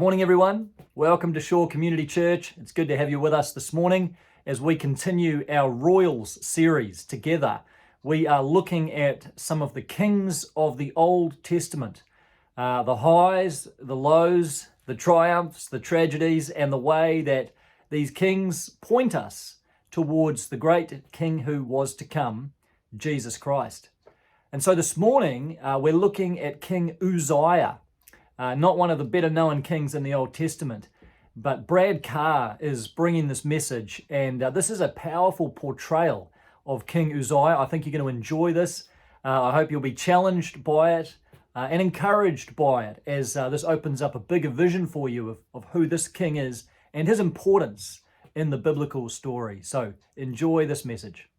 morning, everyone. Welcome to Shore Community Church. It's good to have you with us this morning as we continue our Royals series together. We are looking at some of the kings of the Old Testament, the highs, the lows, the triumphs, the tragedies, and the way that these kings point us towards the great king who was to come, Jesus Christ. And so this morning, we're looking at King Uzziah. Not one of the better known kings in the Old Testament, but Brad Carr is bringing this message, and this is a powerful portrayal of King Uzziah. I think you're going to enjoy this. I hope you'll be challenged by it and encouraged by it as this opens up a bigger vision for you of who this king is and his importance in the biblical story. So enjoy this message.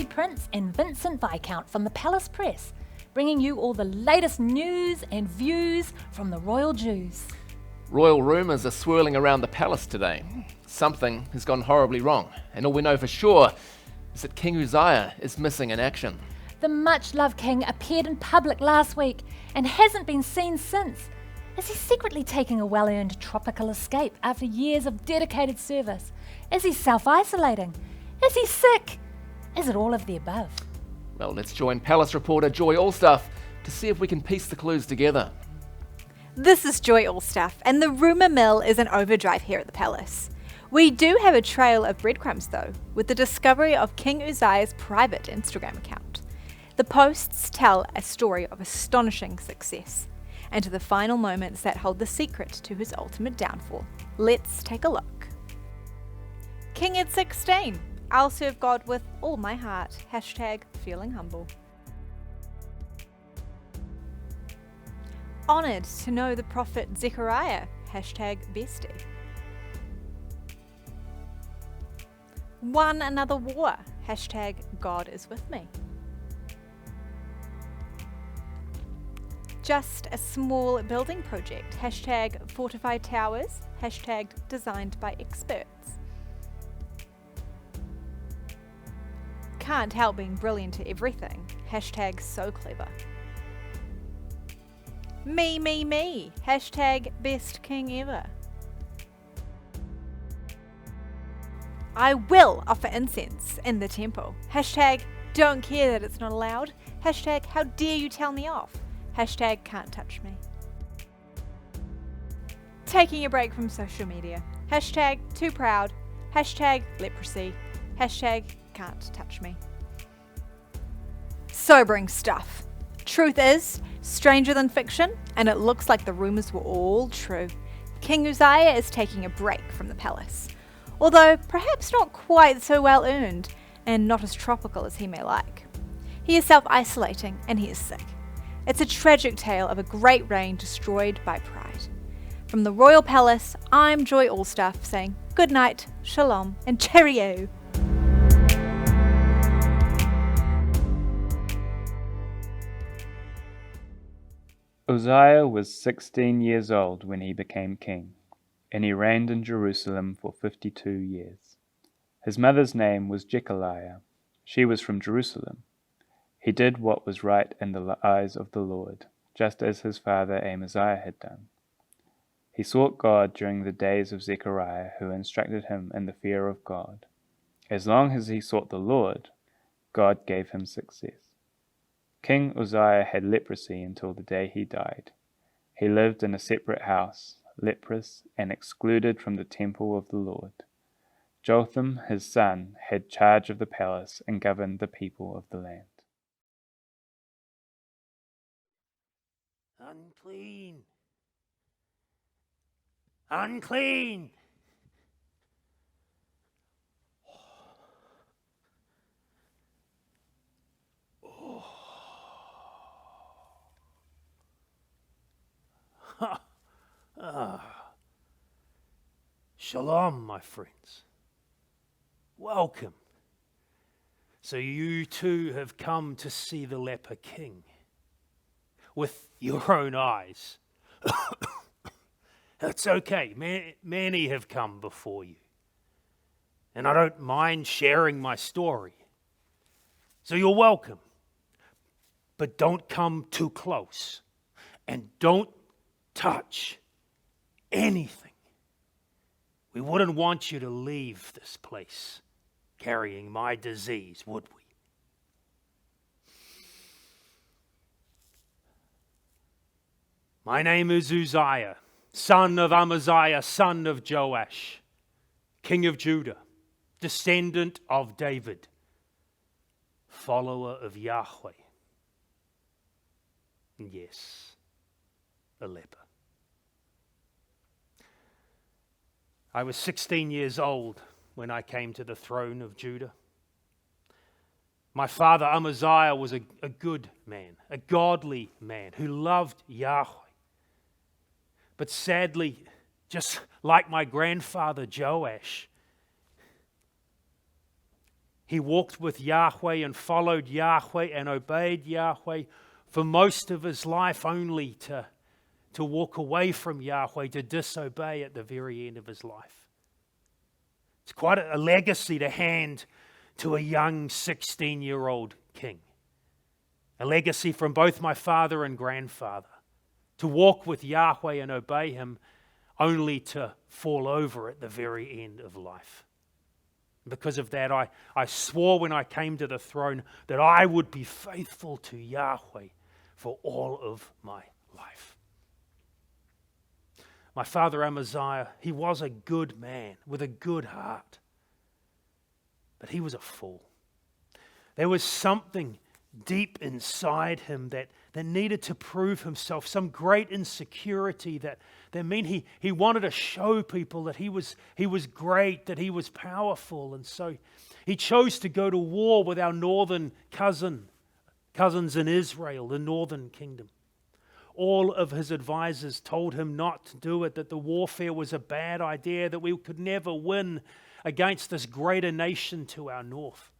Prince and Vincent Viscount from the Palace Press, bringing you all the latest news and views from the royal Jews. Royal rumours are swirling around the palace today. Something has gone horribly wrong, and all we know for sure is that King Uzziah is missing in action. The much-loved king appeared in public last week and hasn't been seen since. Is he secretly taking a well-earned tropical escape after years of dedicated service? Is he self-isolating? Is he sick? Is it all of the above? Well, let's join Palace reporter Joy Allstaff to see if we can piece the clues together. This is Joy Allstaff, and the rumour mill is in overdrive here at the Palace. We do have a trail of breadcrumbs though, with the discovery of King Uzziah's private Instagram account. The posts tell a story of astonishing success, and to the final moments that hold the secret to his ultimate downfall. Let's take a look. King at 16. I'll serve God with all my heart. Hashtag feeling humble. Honoured to know the prophet Zechariah. Hashtag bestie. Won another war. Hashtag God is with me. Just a small building project. Hashtag fortified towers. Hashtag designed by experts. Can't help being brilliant at everything. Hashtag so clever. Me. Hashtag best king ever. I will offer incense in the temple. Hashtag don't care that it's not allowed. Hashtag how dare you tell me off. Hashtag can't touch me. Taking a break from social media. Hashtag too proud. Hashtag leprosy. Hashtag can't touch me. Sobering stuff. Truth is stranger than fiction, and it looks like the rumours were all true. King Uzziah is taking a break from the palace, although perhaps not quite so well earned and not as tropical as he may like. He is self-isolating and he is sick. It's a tragic tale of a great reign destroyed by pride. From the royal palace, I'm Joy Allstaff saying good night, shalom, and cheerio. Uzziah was 16 years old when he became king, and he reigned in Jerusalem for 52 years. His mother's name was Jechaliah. She was from Jerusalem. He did what was right in the eyes of the Lord, just as his father Amaziah had done. He sought God during the days of Zechariah, who instructed him in the fear of God. As long as he sought the Lord, God gave him success. King Uzziah had leprosy until the day he died. He lived in a separate house, leprous and excluded from the temple of the Lord. Jotham, his son, had charge of the palace and governed the people of the land. Unclean. Unclean. Shalom, my friends. Welcome. So you too have come to see the leper king with your own eyes. That's okay. Many have come before you. And I don't mind sharing my story. So you're welcome. But don't come too close. And don't touch anything. We wouldn't want you to leave this place carrying my disease, would we? My name is UZZIAH, son of Amaziah, son of Joash, king of Judah, descendant of David, follower of Yahweh. And yes, a leper. I was 16 years old when I came to the throne of Judah. My father Amaziah was a good man, a godly man who loved Yahweh. But sadly, just like my grandfather Joash, he walked with Yahweh and followed Yahweh and obeyed Yahweh for most of his life, only to walk away from Yahweh, to disobey at the very end of his life. It's quite a legacy to hand to a young 16-year-old king. A legacy from both my father and grandfather. To walk with Yahweh and obey him, only to fall over at the very end of life. Because of that, I swore when I came to the throne that I would be faithful to Yahweh for all of my life. My father Amaziah, he was a good man with a good heart. But he was a fool. There was something deep inside him that needed to prove himself, some great insecurity that meant he wanted to show people that he was great, that he was powerful. And so he chose to go to war with our northern cousins in Israel, the northern kingdom. All of his advisors told him not to do it, that the warfare was a bad idea, that we could never win against this greater nation to our north.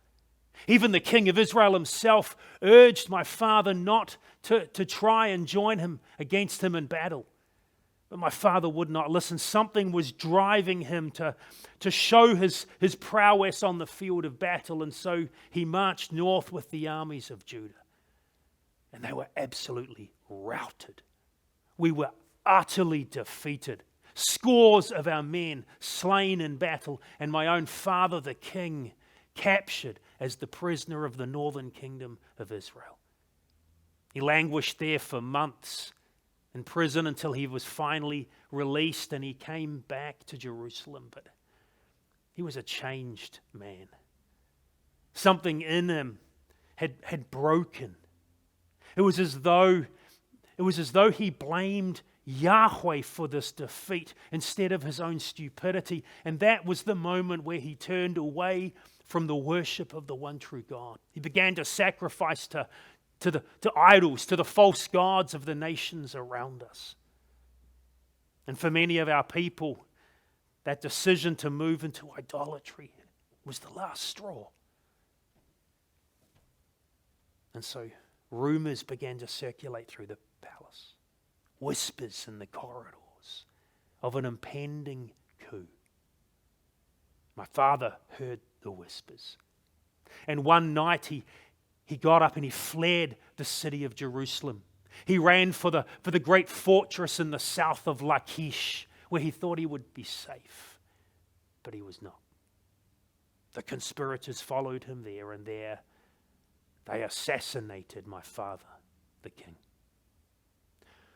Even the king of Israel himself urged my father not to try and join him against him in battle. But my father would not listen. Something was driving him to show his prowess on the field of battle, and so he marched north with the armies of Judah. And they were absolutely routed. We were utterly defeated. Scores of our men slain in battle, and my own father, the king, captured as the prisoner of the northern kingdom of Israel. He languished there for months in prison until he was finally released and he came back to Jerusalem. But he was a changed man. Something in him had broken. It was as though he blamed Yahweh for this defeat instead of his own stupidity. And that was the moment where he turned away from the worship of the one true God. He began to sacrifice to idols, to the false gods of the nations around us. And for many of our people, that decision to move into idolatry was the last straw. And so rumors began to circulate through the palace. Whispers in the corridors of an impending coup. My father heard the whispers. And one night he got up and he fled the city of Jerusalem. He ran for the great fortress in the south of Lachish, where he thought he would be safe. But he was not. The conspirators followed him there, and there they assassinated my father, the king.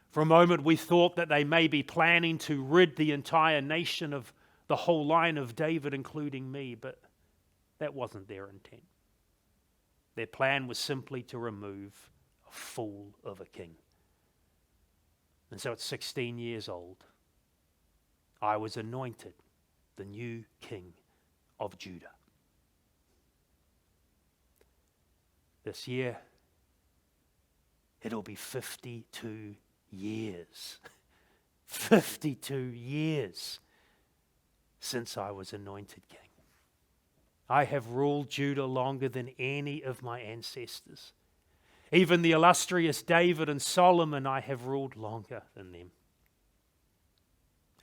For a moment we thought that they may be planning to rid the entire nation of the whole line of David, including me, but that wasn't their intent. Their plan was simply to remove a fool of a king. And so at 16 years old, I was anointed the new king of Judah. This year, it'll be 52 years 52 years since I was anointed king. I have ruled Judah longer than any of my ancestors. Even the illustrious David and Solomon, I have ruled longer than them.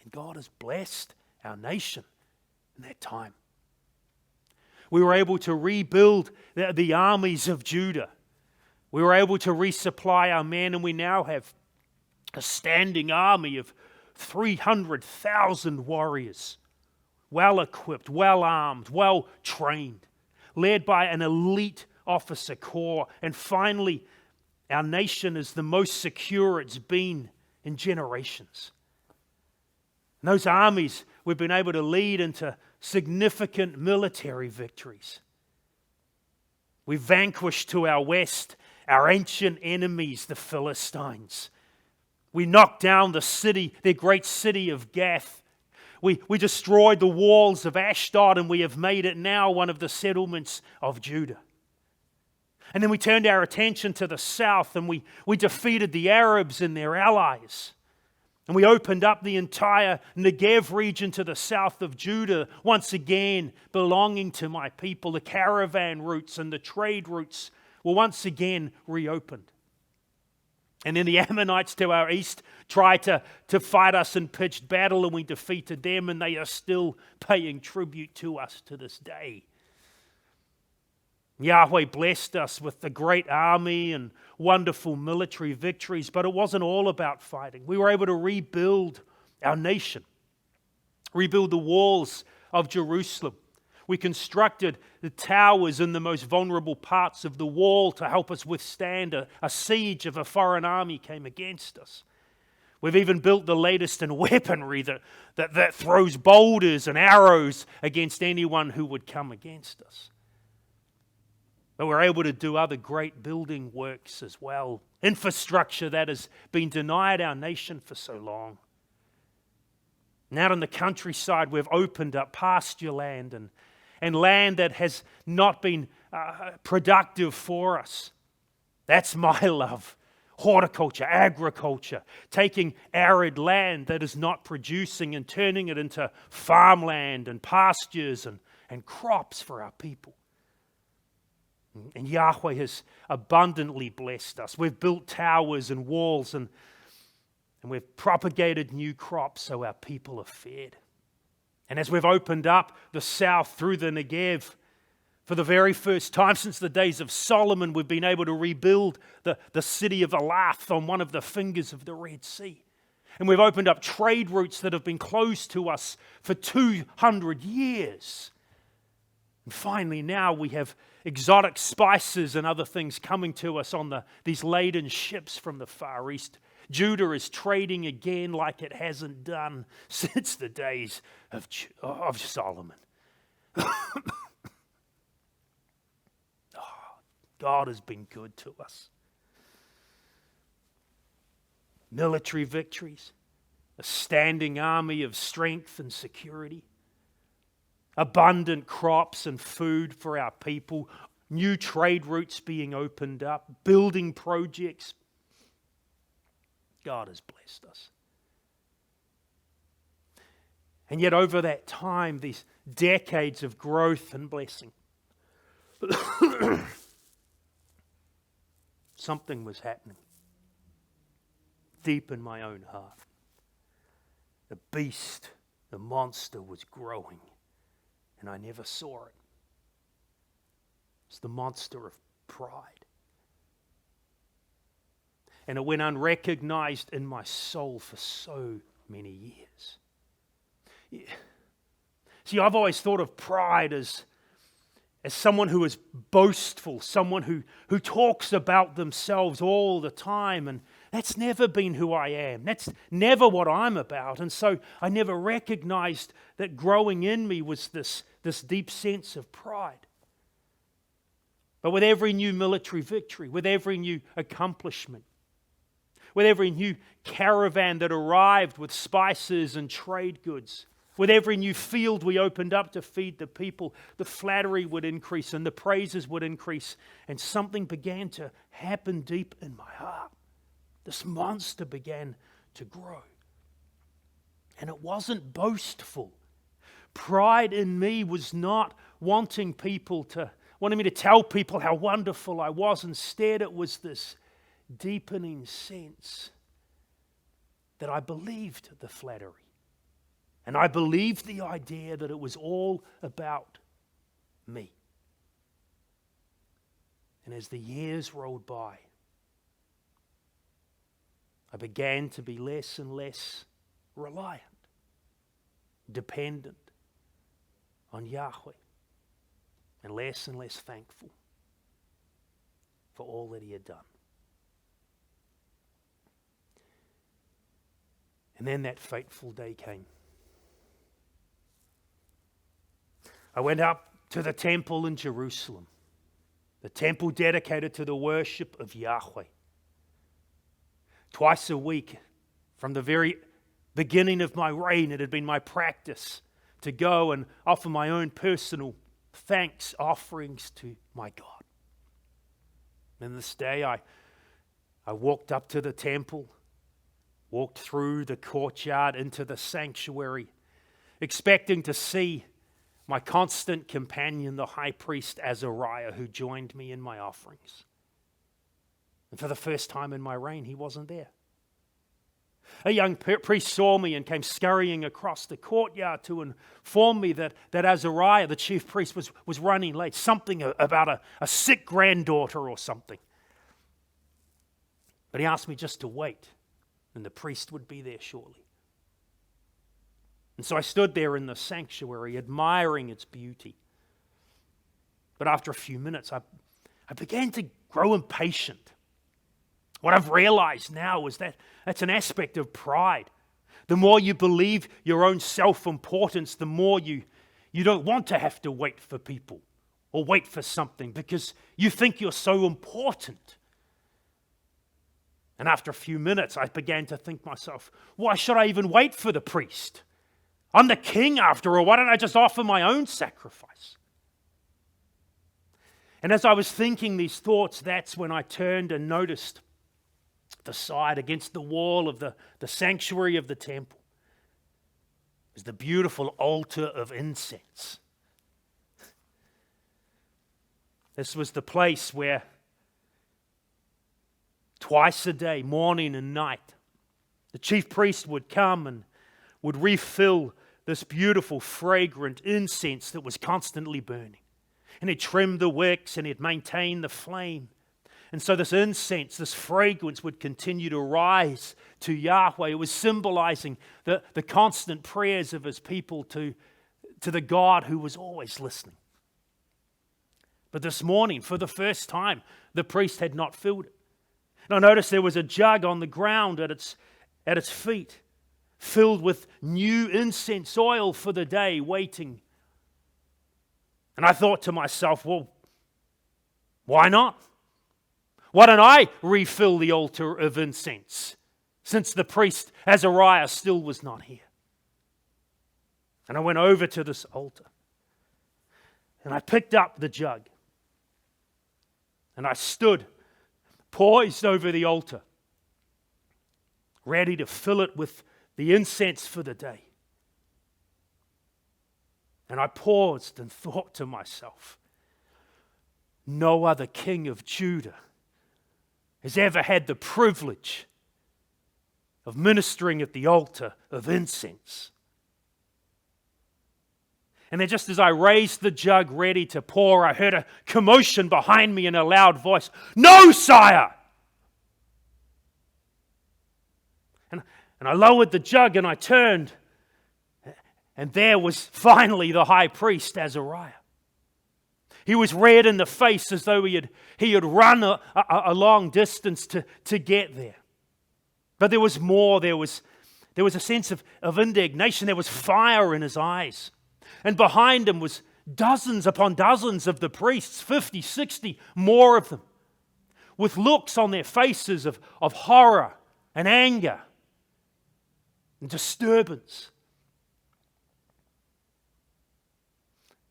And God has blessed our nation in that time. We were able to rebuild the armies of Judah. We were able to resupply our men, and we now have a standing army of 300,000 warriors, well equipped, well armed, well trained, led by an elite officer corps. And finally, our nation is the most secure it's been in generations. And those armies we've been able to lead into significant military victories. We vanquished to our west our ancient enemies, the Philistines. We knocked down the city, their great city of Gath. We destroyed the walls of Ashdod, and we have made it now one of the settlements of Judah. And then we turned our attention to the south, and we defeated the Arabs and their allies. And we opened up the entire Negev region to the south of Judah, once again belonging to my people. The caravan routes and the trade routes were once again reopened. And then the Ammonites to our east tried to fight us in pitched battle, and we defeated them, and they are still paying tribute to us to this day. Yahweh blessed us with the great army and wonderful military victories, but it wasn't all about fighting. We were able to rebuild our nation, rebuild the walls of Jerusalem. We constructed the towers in the most vulnerable parts of the wall to help us withstand a siege if a foreign army came against us. We've even built the latest in weaponry that throws boulders and arrows against anyone who would come against us. But we're able to do other great building works as well. Infrastructure that has been denied our nation for so long. And out in the countryside, we've opened up pasture land and land that has not been productive for us. That's my love. Horticulture, agriculture, taking arid land that is not producing and turning it into farmland and pastures and crops for our people. And Yahweh has abundantly blessed us. We've built towers and walls, and we've propagated new crops so our people are fed. And as we've opened up the south through the Negev, for the very first time since the days of Solomon, we've been able to rebuild the city of Elath on one of the fingers of the Red Sea. And we've opened up trade routes that have been closed to us for 200 years. And finally, now we have exotic spices and other things coming to us on these laden ships from the Far East. Judah is trading again like it hasn't done since the days of Solomon. God has been good to us. Military victories, a standing army of strength and security, abundant crops and food for our people, new trade routes being opened up, building projects. God has blessed us. And yet over that time, these decades of growth and blessing, something was happening deep in my own heart. The beast, the monster was growing, and I never saw it. It's the monster of pride. And it went unrecognized in my soul for so many years. Yeah. See, I've always thought of pride as someone who is boastful, someone who talks about themselves all the time, and that's never been who I am. That's never what I'm about. And so I never recognized that growing in me was this deep sense of pride. But with every new military victory, with every new accomplishment, with every new caravan that arrived with spices and trade goods, with every new field we opened up to feed the people, the flattery would increase and the praises would increase, and something began to happen deep in my heart. This monster began to grow. And it wasn't boastful. Pride in me was not wanting me to tell people how wonderful I was. Instead, it was this deepening sense that I believed the flattery. And I believed the idea that it was all about me. And as the years rolled by, I began to be less and less reliant, dependent on Yahweh, and less thankful for all that He had done. And then that fateful day came. I went up to the temple in Jerusalem, the temple dedicated to the worship of Yahweh. Twice a week, from the very beginning of my reign, it had been my practice to go and offer my own personal thanks offerings to my God. And this day I walked up to the temple, walked through the courtyard into the sanctuary, expecting to see my constant companion, the high priest Azariah, who joined me in my offerings. And for the first time in my reign, he wasn't there. A young priest saw me and came scurrying across the courtyard to inform me that Azariah, the chief priest, was running late. Something about a sick granddaughter or something. But he asked me just to wait, and the priest would be there shortly. And so I stood there in the sanctuary, admiring its beauty. But after a few minutes, I began to grow impatient. What I've realized now is that that's an aspect of pride. The more you believe your own self-importance, the more you don't want to have to wait for people or wait for something because you think you're so important. And after a few minutes, I began to think myself, why should I even wait for the priest? I'm the king after all. Why don't I just offer my own sacrifice? And as I was thinking these thoughts, that's when I turned and noticed the side against the wall of the sanctuary of the temple was the beautiful altar of incense. This was the place where twice a day, morning and night, the chief priest would come and would refill this beautiful, fragrant incense that was constantly burning. And he'd trim the wicks and he'd maintain the flame. And so this incense, this fragrance would continue to rise to Yahweh. It was symbolizing the constant prayers of his people to the God who was always listening. But this morning, for the first time, the priest had not filled it. And I noticed there was a jug on the ground at its feet, filled with new incense oil for the day, waiting. And I thought to myself, well, why not? Why don't I refill the altar of incense, since the priest Azariah still was not here? And I went over to this altar, and I picked up the jug, and I stood poised over the altar, ready to fill it with the incense for the day. And I paused and thought to myself, no other king of Judah has ever had the privilege of ministering at the altar of incense. And then just as I raised the jug ready to pour, I heard a commotion behind me in a loud voice. No, sire! And I lowered the jug and I turned. And there was finally the high priest, Azariah. He was red in the face as though he had run a long distance to get there. But there was more. There was a sense of indignation. There was fire in his eyes. And behind him was dozens upon dozens of the priests, 50, 60, more of them, with looks on their faces of horror and anger and disturbance.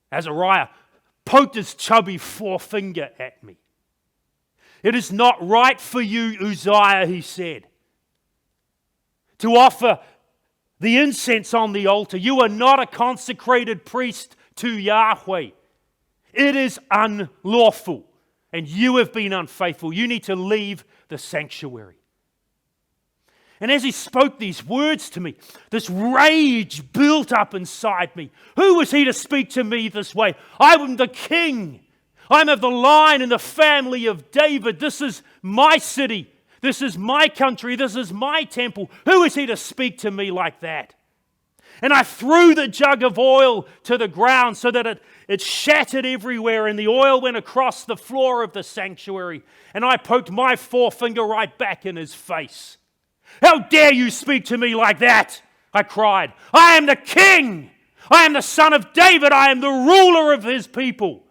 Azariah poked his chubby forefinger at me. It is not right for you, Uzziah, he said, to offer the incense on the altar. You are not a consecrated priest to Yahweh. It is unlawful, and you have been unfaithful. You need to leave the sanctuary. And as he spoke these words to me, this rage built up inside me. Who was he to speak to me this way? I am the king. I'm of the line and the family of David. This is my city. This is my country. This is my temple. Who is he to speak to me like that? And I threw the jug of oil to the ground so that it shattered everywhere, and the oil went across the floor of the sanctuary. And I poked my forefinger right back in his face. How dare you speak to me like that? I cried. I am the king. I am the son of David. I am the ruler of his people.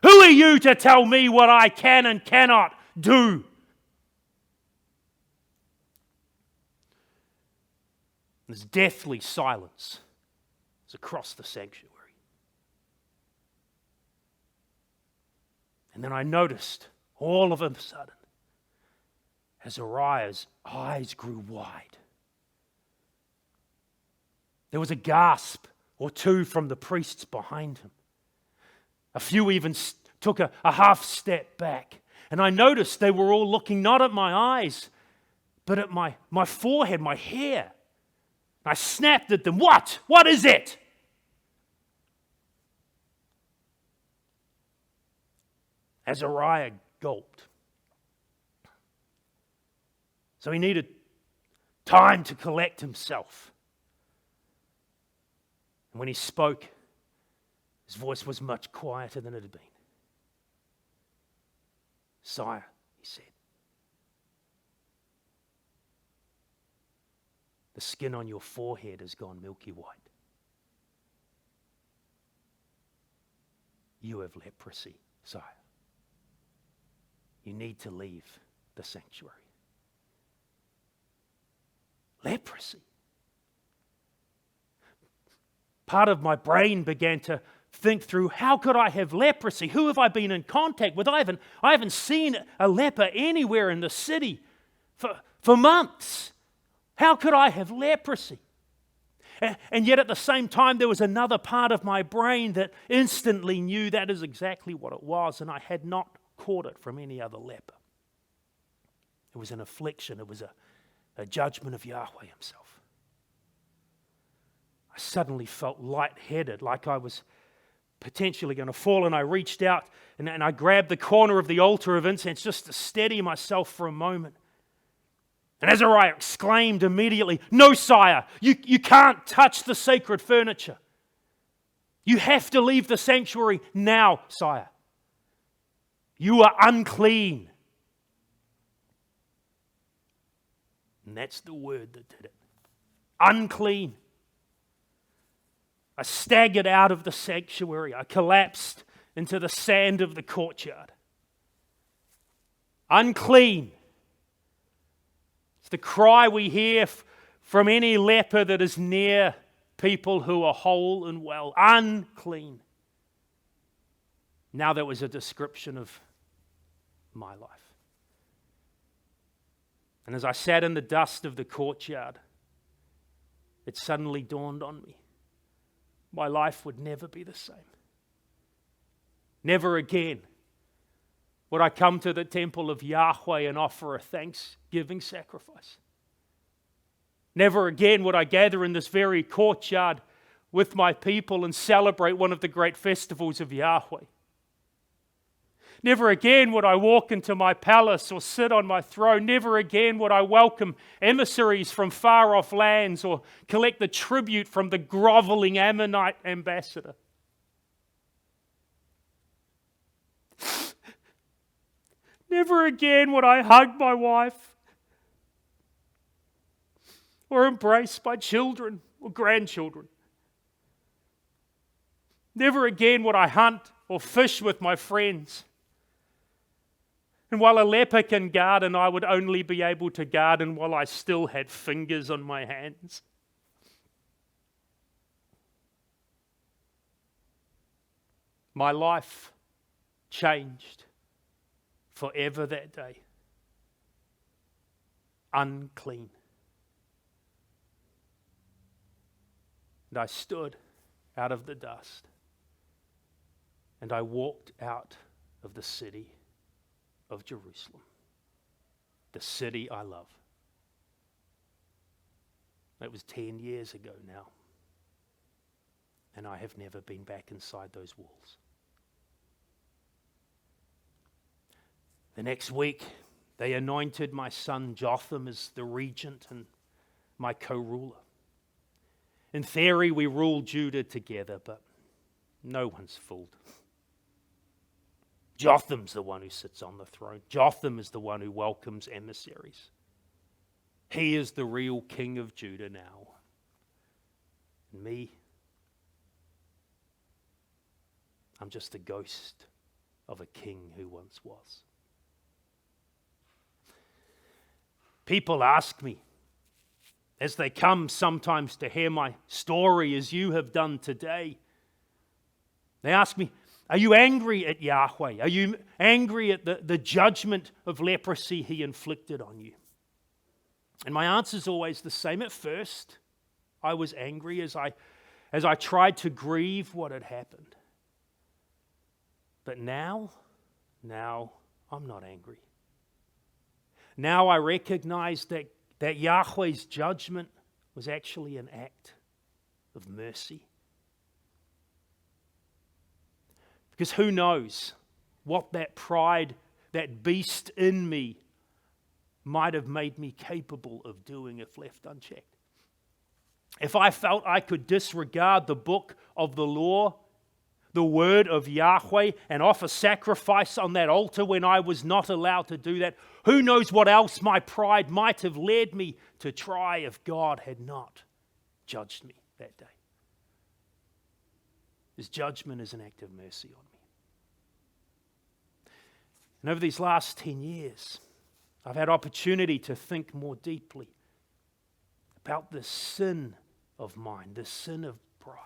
Who are you to tell me what I can and cannot do? There's deathly silence across the sanctuary. And then I noticed all of a sudden, Azariah's eyes grew wide. There was a gasp or two from the priests behind him. A few even took a half step back. And I noticed they were all looking not at my eyes, but at my forehead, my hair. I snapped at them. What? What is it? Azariah gulped. So he needed time to collect himself. And when he spoke, his voice was much quieter than it had been. Sire, he said, the skin on your forehead has gone milky white. You have leprosy, sire. You need to leave the sanctuary. Leprosy. Part of my brain began to think through, how could I have leprosy? Who have I been in contact with? I haven't seen a leper anywhere in the city for months. How could I have leprosy? And yet at the same time, there was another part of my brain that instantly knew that is exactly what it was, and I had not caught it from any other leper. It was an affliction. It was a judgment of Yahweh himself. I suddenly felt lightheaded, like I was potentially going to fall, and I reached out and I grabbed the corner of the altar of incense just to steady myself for a moment. And Azariah exclaimed immediately, "No, sire, you can't touch the sacred furniture. You have to leave the sanctuary now, sire. You are unclean." And that's the word that did it. Unclean. I staggered out of the sanctuary. I collapsed into the sand of the courtyard. Unclean. It's the cry we hear from any leper that is near people who are whole and well. Unclean. Now that was a description of my life. And as I sat in the dust of the courtyard, it suddenly dawned on me. My life would never be the same. Never again would I come to the temple of Yahweh and offer a thanksgiving sacrifice. Never again would I gather in this very courtyard with my people and celebrate one of the great festivals of Yahweh. Never again would I walk into my palace or sit on my throne. Never again would I welcome emissaries from far-off lands or collect the tribute from the groveling Ammonite ambassador. Never again would I hug my wife or embrace my children or grandchildren. Never again would I hunt or fish with my friends. And while a leper can garden, I would only be able to garden while I still had fingers on my hands. My life changed forever that day. Unclean. And I stood out of the dust, and I walked out of the city of Jerusalem, the city I love. It was 10 years ago now, and I have never been back inside those walls. The next week, they anointed my son Jotham as the regent and my co-ruler. In theory, we ruled Judah together, but no one's fooled. Jotham's the one who sits on the throne. Jotham is the one who welcomes emissaries. He is the real king of Judah now. And me, I'm just a ghost of a king who once was. People ask me, as they come sometimes to hear my story, as you have done today, they ask me, are you angry at Yahweh? Are you angry at the judgment of leprosy he inflicted on you? And my answer is always the same. At first, I was angry as I tried to grieve what had happened. But now I'm not angry. Now I recognize that Yahweh's judgment was actually an act of mercy. Because who knows what that pride, that beast in me, might have made me capable of doing if left unchecked. If I felt I could disregard the book of the law, the word of Yahweh, and offer sacrifice on that altar when I was not allowed to do that, who knows what else my pride might have led me to try if God had not judged me that day. His judgment is an act of mercy on me. And over these last 10 years, I've had opportunity to think more deeply about this sin of mine, this sin of pride.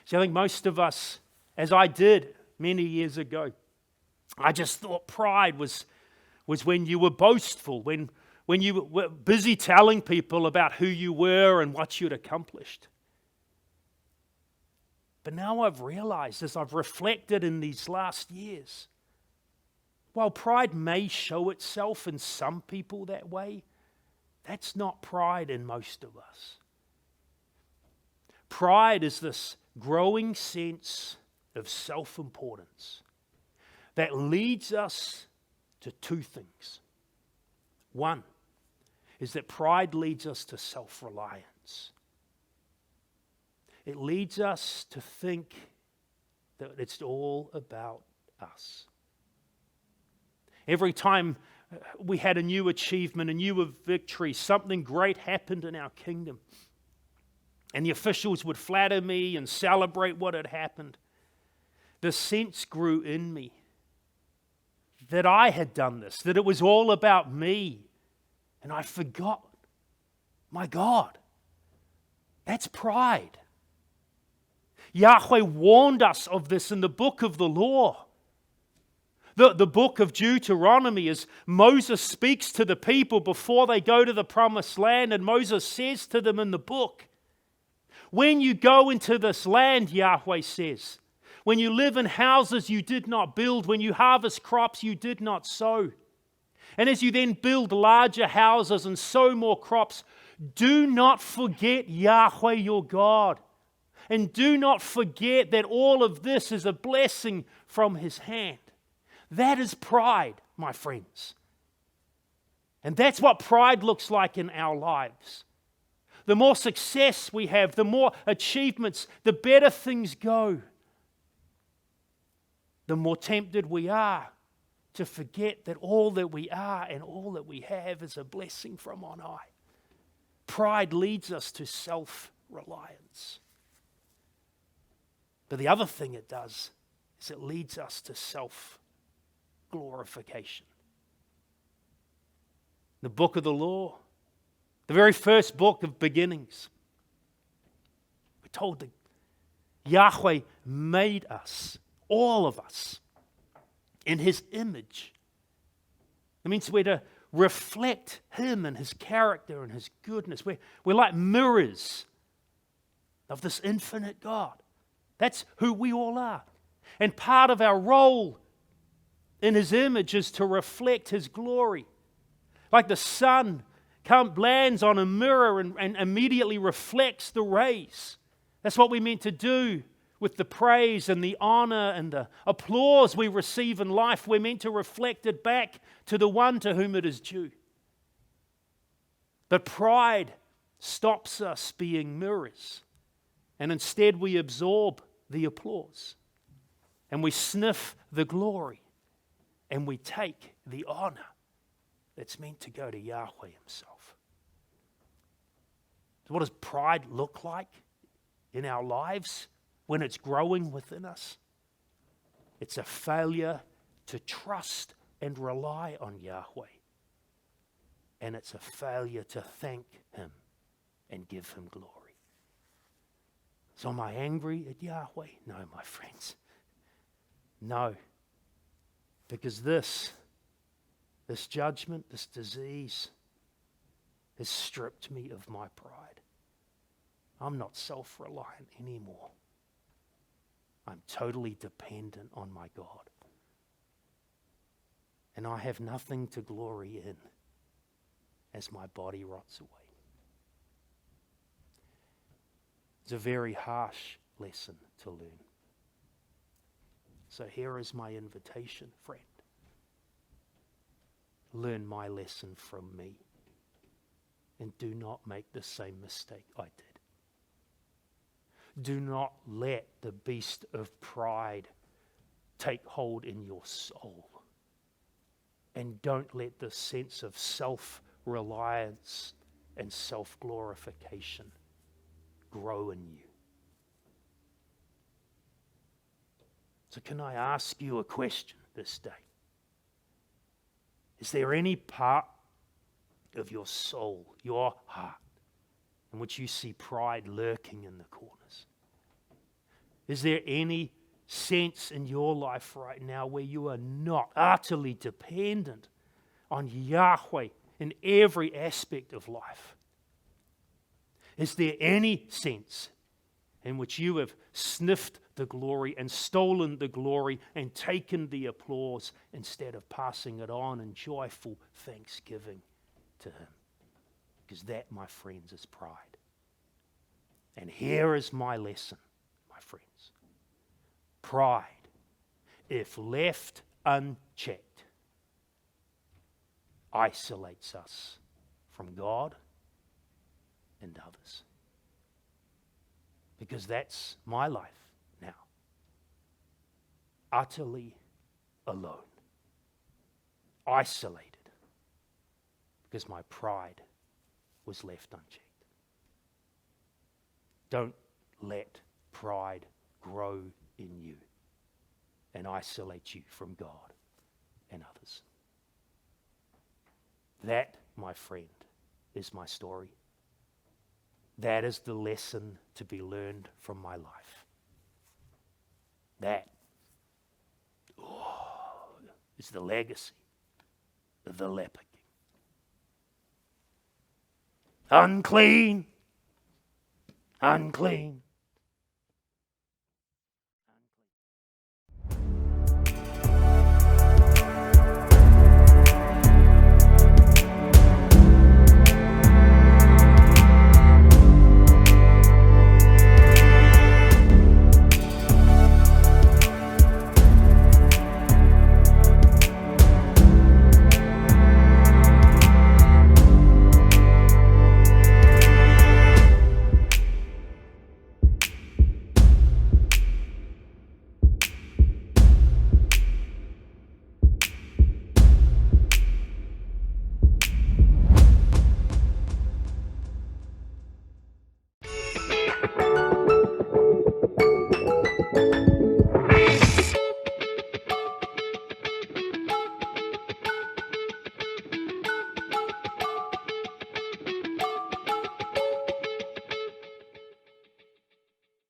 See, I think most of us, as I did many years ago, I just thought pride was when you were boastful, when you were busy telling people about who you were and what you'd accomplished. But now I've realized, as I've reflected in these last years, while pride may show itself in some people that way, that's not pride in most of us. Pride is this growing sense of self-importance that leads us to two things. One is that pride leads us to self-reliance. It leads us to think that it's all about us. Every time we had a new achievement, a new victory, something great happened in our kingdom, and the officials would flatter me and celebrate what had happened, the sense grew in me that I had done this, that it was all about me, and I forgot, my God, that's pride. Yahweh warned us of this in the book of the law. The book of Deuteronomy, as Moses speaks to the people before they go to the promised land, and Moses says to them in the book, when you go into this land, Yahweh says, when you live in houses you did not build, when you harvest crops you did not sow, and as you then build larger houses and sow more crops, do not forget Yahweh your God. And do not forget that all of this is a blessing from His hand. That is pride, my friends. And that's what pride looks like in our lives. The more success we have, the more achievements, the better things go, the more tempted we are to forget that all that we are and all that we have is a blessing from on high. Pride leads us to self-reliance. But the other thing it does is it leads us to self-glorification. The book of the law, the very first book of beginnings, we're told that Yahweh made us, all of us, in His image. It means we're to reflect Him and His character and His goodness. We're like mirrors of this infinite God. That's who we all are. And part of our role in His image is to reflect His glory. Like the sun lands on a mirror and immediately reflects the rays. That's what we're meant to do with the praise and the honor and the applause we receive in life. We're meant to reflect it back to the one to whom it is due. But pride stops us being mirrors, and instead we absorb the applause, and we sniff the glory, and we take the honor that's meant to go to Yahweh Himself. So what does pride look like in our lives when it's growing within us? It's a failure to trust and rely on Yahweh. And it's a failure to thank Him and give Him glory. So am I angry at Yahweh? No, my friends. No. Because this judgment, this disease, has stripped me of my pride. I'm not self-reliant anymore. I'm totally dependent on my God. And I have nothing to glory in as my body rots away. It's a very harsh lesson to learn. So here is my invitation, friend. Learn my lesson from me, and do not make the same mistake I did. Do not let the beast of pride take hold in your soul. And don't let the sense of self-reliance and self-glorification grow in you. So can I ask you a question this day? Is there any part of your soul, your heart, in which you see pride lurking in the corners? Is there any sense in your life right now where you are not utterly dependent on Yahweh in every aspect of life? Is there any sense in which you have sniffed the glory and stolen the glory and taken the applause instead of passing it on in joyful thanksgiving to Him? Because that, my friends, is pride. And here is my lesson, my friends. Pride, if left unchecked, isolates us from God and others. Because that's my life now. Utterly alone. Isolated. Because my pride was left unchecked. Don't let pride grow in you and isolate you from God and others. That, my friend, is my story. That is the lesson to be learned from my life. That is the legacy of the leper king. Unclean, unclean.